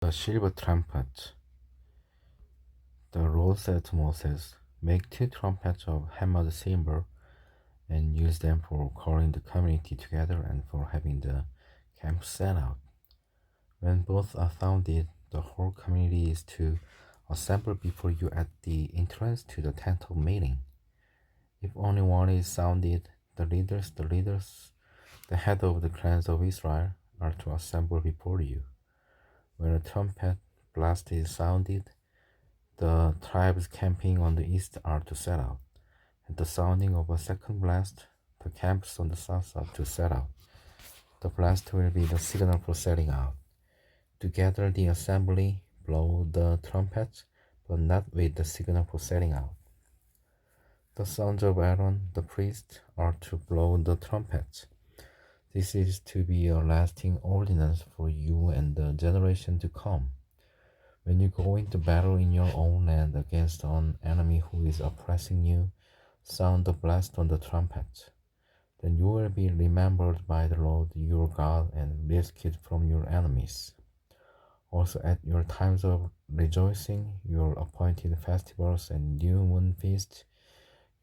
The silver trumpet. The Lord said to Moses, "Make 2 trumpets of hammered silver, and use them for calling the community together and for having the camp set out. When both are sounded, the whole community is to assemble before you at the entrance to the tent of meeting. If only one is sounded, the leaders, the head of the clans of Israel, are to assemble before you. When a trumpet blast is sounded, the tribes camping on the east are to set out. At the sounding of a second blast, the camps on the south are to set out. The blast will be the signal for setting out. Together the assembly blow the trumpets, but not with the signal for setting out. The sons of Aaron, the priest, are to blow the trumpets. This is to be a lasting ordinance for you and the generation to come. When you go into battle in your own land against an enemy who is oppressing you, sound the blast on the trumpet. Then you will be remembered by the Lord your God and rescued from your enemies. Also at your times of rejoicing, your appointed festivals and new moon feasts,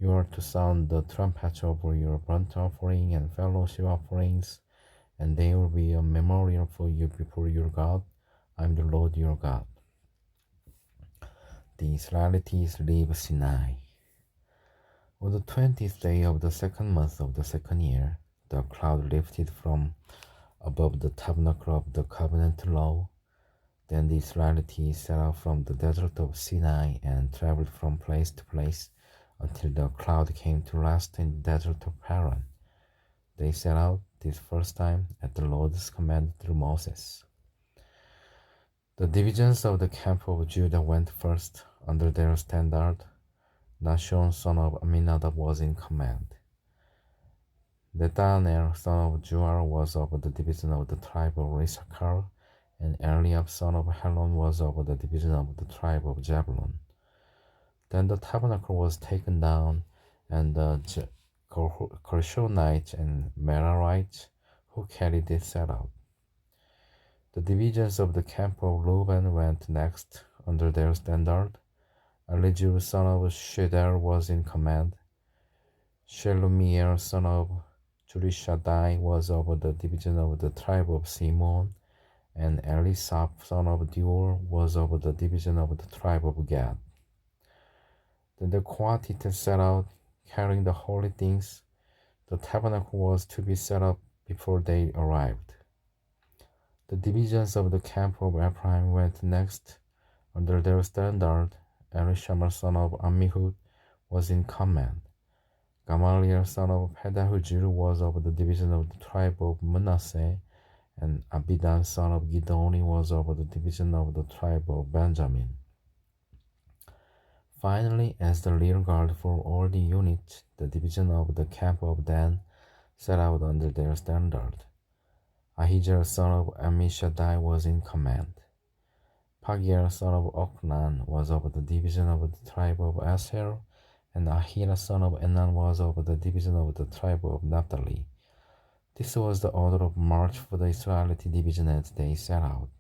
you are to sound the trumpets over your burnt offering and fellowship offerings, and they will be a memorial for you before your God. I am the Lord your God." The Israelites leave Sinai. On the 20th day of the second month of the second year, the cloud lifted from above the tabernacle of the covenant law. Then the Israelites set out from the desert of Sinai and traveled from place to place until the cloud came to rest in the desert of Paran. They set out this first time at the Lord's command through Moses. The divisions of the camp of Judah went first under their standard. Nahshon son of Amminadab was in command. Nethanel son of Juar was of the division of the tribe of Issachar, and Eliab son of Helon was of the division of the tribe of Zebulun. Then the tabernacle was taken down, and the Gershonites and Merarites who carried it set out. The divisions of the camp of Reuben went next under their standard. Elizur son of Shedar was in command. Shelumiel son of Zurishaddai was of the division of the tribe of Simeon, and Elisaph son of Deur was of the division of the tribe of Gad. Then the Kohathites set out, carrying the holy things. The tabernacle was to be set up before they arrived. The divisions of the camp of Ephraim went next under their standard. Elishama son of Ammihud was in command. Gamaliel son of Pedahujir was of the division of the tribe of Manasseh, and Abidan son of Gidoni was of the division of the tribe of Benjamin. Finally, as the rear guard for all the units, the division of the camp of Dan set out under their standard. Ahijah son of Ammishaddai was in command. Pagiel son of Oknan was of the division of the tribe of Asher, and Ahira son of Enan was of the division of the tribe of Naphtali. This was the order of march for the Israelite division as they set out.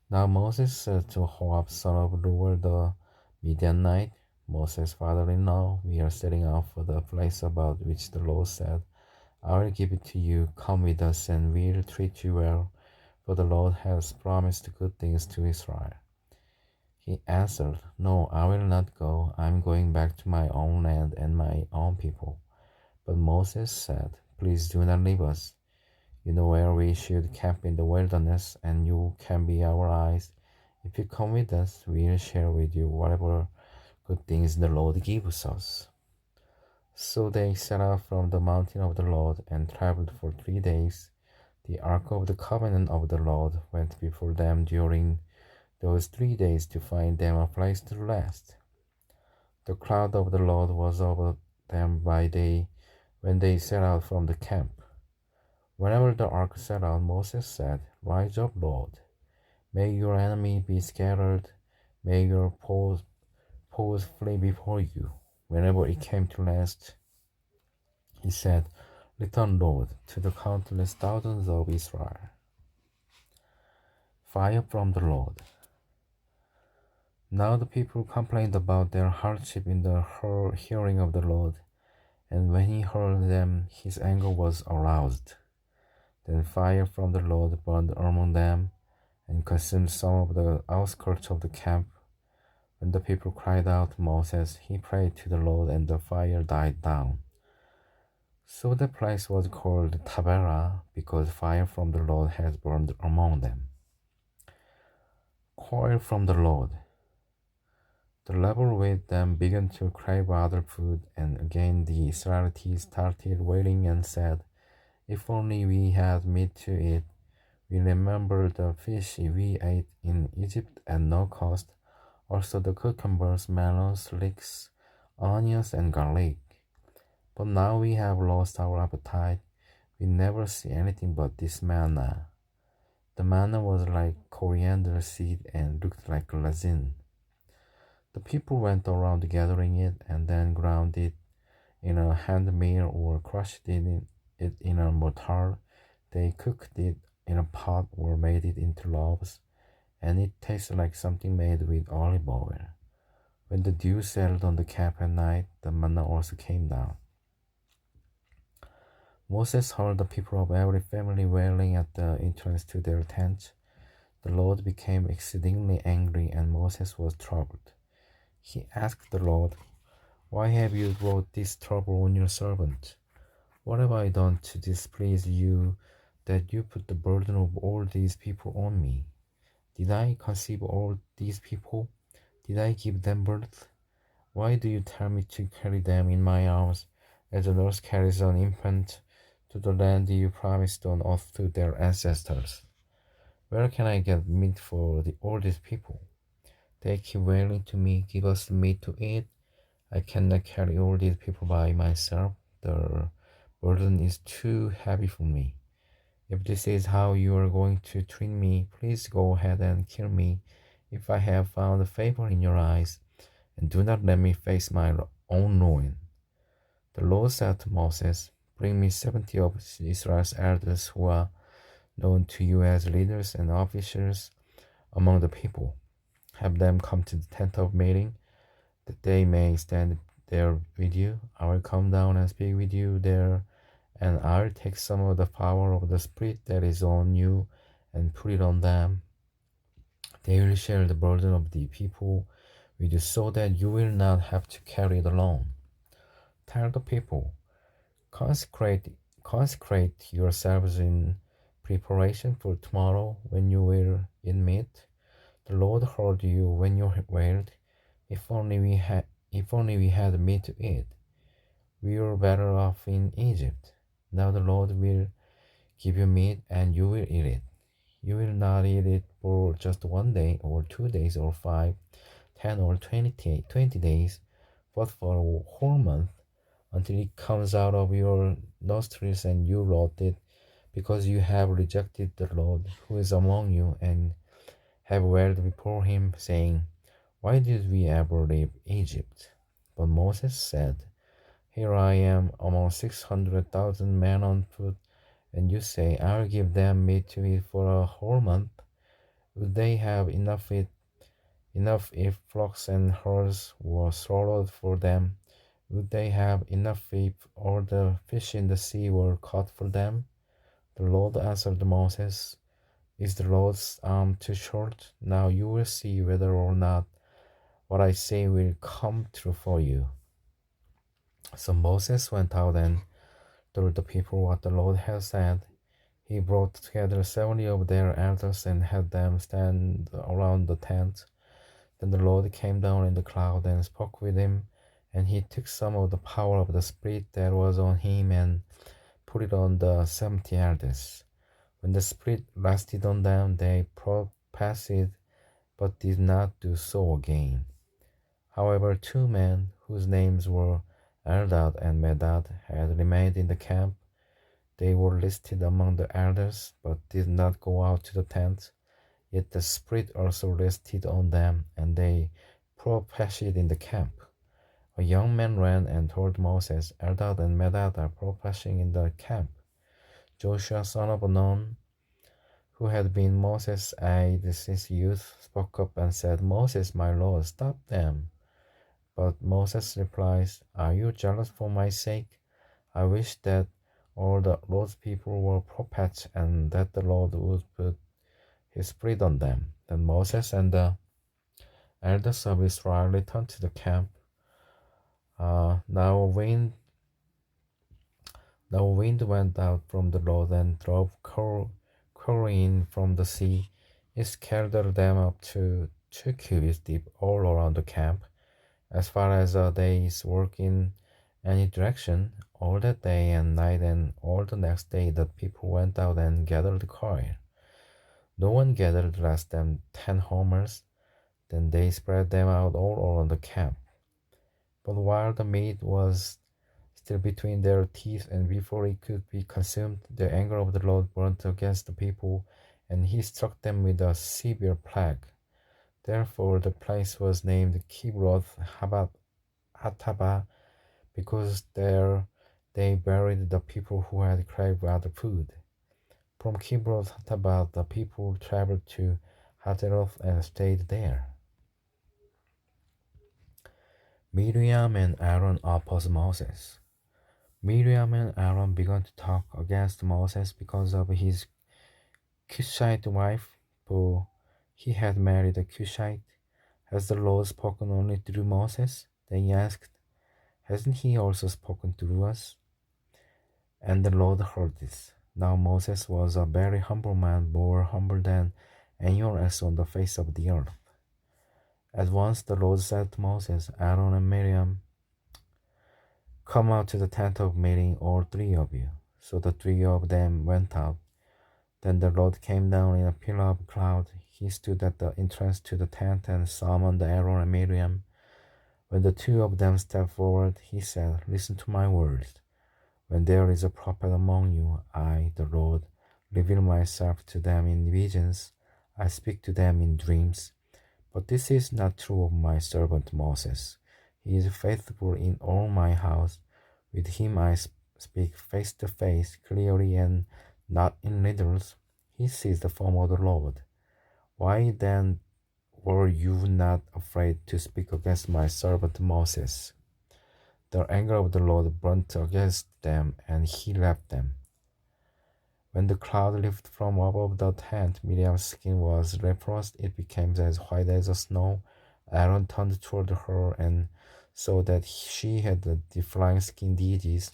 Now Moses said to Joab son of Reuel the Midianite, Moses' father-in-law, "We are setting out for the place about which the Lord said, 'I will give it to you. Come with us, and we'll treat you well, for the Lord has promised good things to Israel.' He answered, 'No, I will not go. I am going back to my own land and my own people.' But Moses said, 'Please do not leave us. You know where we should camp in the wilderness, and you can be our eyes. If you come with us, we will share with you whatever good things the Lord gives us.' So they set out from the mountain of the Lord and traveled for 3 days. The ark of the covenant of the Lord went before them during those 3 days to find them a place to rest. The cloud of the Lord was over them by day when they set out from the camp. Whenever the ark set out, Moses said, 'Rise up, Lord. May your enemy be scattered. May your foes flee before you.' Whenever it came to rest, he said, 'Return, Lord, to the countless thousands of Israel.' Fire from the Lord. Now the people complained about their hardship in the hearing of the Lord, and when he heard them, his anger was aroused. Then fire from the Lord burned among them, and consumed some of the outskirts of the camp. When the people cried out to Moses, he prayed to the Lord, and the fire died down. So the place was called Taberah, because fire from the Lord had burned among them. Quail from the Lord. The rebel with them began to crave other food, and again the Israelites started wailing and said, "If only we had meat to eat. We remember the fish we ate in Egypt at no cost, also the cucumbers, melons, leeks, onions, and garlic. But now we have lost our appetite. We never see anything but this manna." The manna was like coriander seed and looked like resin. The people went around gathering it and then ground it in a hand mill or crushed it in a mortar. They cooked it in a pot or made it into loaves, and it tasted like something made with olive oil. When the dew settled on the camp at night, the manna also came down. Moses heard the people of every family wailing at the entrance to their tents. The Lord became exceedingly angry, and Moses was troubled. He asked the Lord, "Why have you brought this trouble on your servant? What have I done to displease you that you put the burden of all these people on me? Did I conceive all these people? Did I give them birth? Why do you tell me to carry them in my arms as a nurse carries an infant to the land you promised on oath to their ancestors? Where can I get meat for all these people? They keep wailing to me, 'Give us meat to eat.' I cannot carry all these people by myself. The burden is too heavy for me. If this is how you are going to treat me, please go ahead and kill me if I have found favor in your eyes, and do not let me face my own ruin." The Lord said to Moses, "Bring me 70 of Israel's elders who are known to you as leaders and officers among the people. Have them come to the tent of meeting, that they may stand there with you. I will come down and speak with you there, and I'll take some of the power of the Spirit that is on you and put it on them. They will share the burden of the people with you so that you will not have to carry it alone. Tell the people, consecrate yourselves in preparation for tomorrow when you will eat meat. The Lord heard you when you wailed, 'If only we had meat to eat. We were better off in Egypt.' Now the Lord will give you meat, and you will eat it. You will not eat it for just 1 day or 2 days or 5, 10 or 20 days, but for a whole month, until it comes out of your nostrils and you loathe it, because you have rejected the Lord who is among you, and have wailed before him, saying, 'Why did we ever leave Egypt?' But Moses said, 'Here I am among 600,000 men on foot, and you say, I'll give them meat to eat for a whole month. Would they have enough if flocks and herds were slaughtered for them? Would they have enough if all the fish in the sea were caught for them?' The Lord answered Moses, 'Is the Lord's arm too short? Now you will see whether or not what I say will come true for you.' So Moses went out and told the people what the Lord had said. He brought together 70 of their elders and had them stand around the tent. Then the Lord came down in the cloud and spoke with him, and he took some of the power of the Spirit that was on him and put it on the 70 elders. When the Spirit rested on them, they prophesied, but did not do so again. However, 2 men, whose names were Eldad and Medad, had remained in the camp. They were listed among the elders, but did not go out to the tent. Yet the Spirit also rested on them, and they prophesied in the camp. A young man ran and told Moses, "Eldad and Medad are prophesying in the camp." Joshua, son of Nun, who had been Moses' aide since youth, spoke up and said, Moses, my Lord, stop them. But Moses replies, Are you jealous for my sake? I wish that all the Lord's people were prophets and that the Lord would put his spirit on them. Then Moses and the elders of Israel returned to the camp. Now a wind went out from the Lord and drove in from the sea. It scattered them up to 2 cubits deep all around the camp, as far as a day's work in any direction. All that day and night and all the next day the people went out and gathered coin. No one gathered less than 10 homers. Then they spread them out all around the camp. But while the meat was still between their teeth, and before it could be consumed, the anger of the Lord burnt against the people, and he struck them with a severe plague. Therefore the place was named Kibroth Hattava, because there they buried the people who had craved other food. From Kibroth Hattava the people traveled to Hazeroth and stayed there. Miriam and Aaron oppose Moses. Miriam and Aaron began to talk against Moses because of his Cushite wife, for he had married a Cushite. Has the Lord spoken only through Moses? They asked. Hasn't he also spoken through us? And the Lord heard this. Now Moses was a very humble man, more humble than anyone else on the face of the earth. At once the Lord said to Moses, Aaron and Miriam, come out to the tent of meeting, all three of you. So the three of them went out. Then the Lord came down in a pillar of cloud. He stood at the entrance to the tent and summoned Aaron and Miriam. When the two of them stepped forward, he said, Listen to my words. When there is a prophet among you, I, the Lord, reveal myself to them in visions. I speak to them in dreams. But this is not true of my servant Moses. He is faithful in all my house. With him I speak face to face, clearly and not in riddles. He sees the form of the Lord. Why then were you not afraid to speak against my servant Moses? The anger of the Lord burnt against them, and he left them. When the cloud lifted from above the tent, Miriam's skin was leprous. It became as white as snow. Aaron turned toward her and saw that she had the deflying skin disease.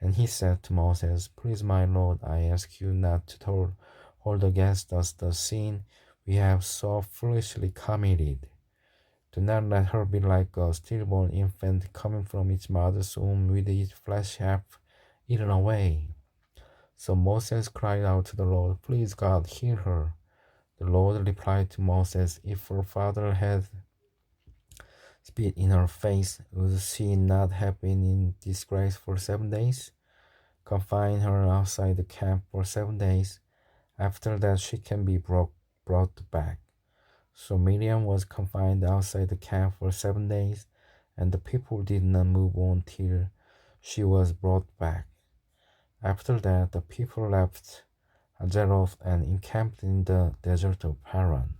And he said to Moses, Please, my Lord, I ask you not to hold against us the sin we have so foolishly committed. Do not let her be like a stillborn infant coming from its mother's womb with its flesh half eaten away. So Moses cried out to the Lord, Please, God, heal her. The Lord replied to Moses, If her father had spit in her face, would she not have been in disgrace for 7 days? Confine her outside the camp for 7 days. After that she can be brought back. So Miriam was confined outside the camp for 7 days, and the people did not move on till she was brought back. After that, the people left Hazeroth and encamped in the desert of Paran.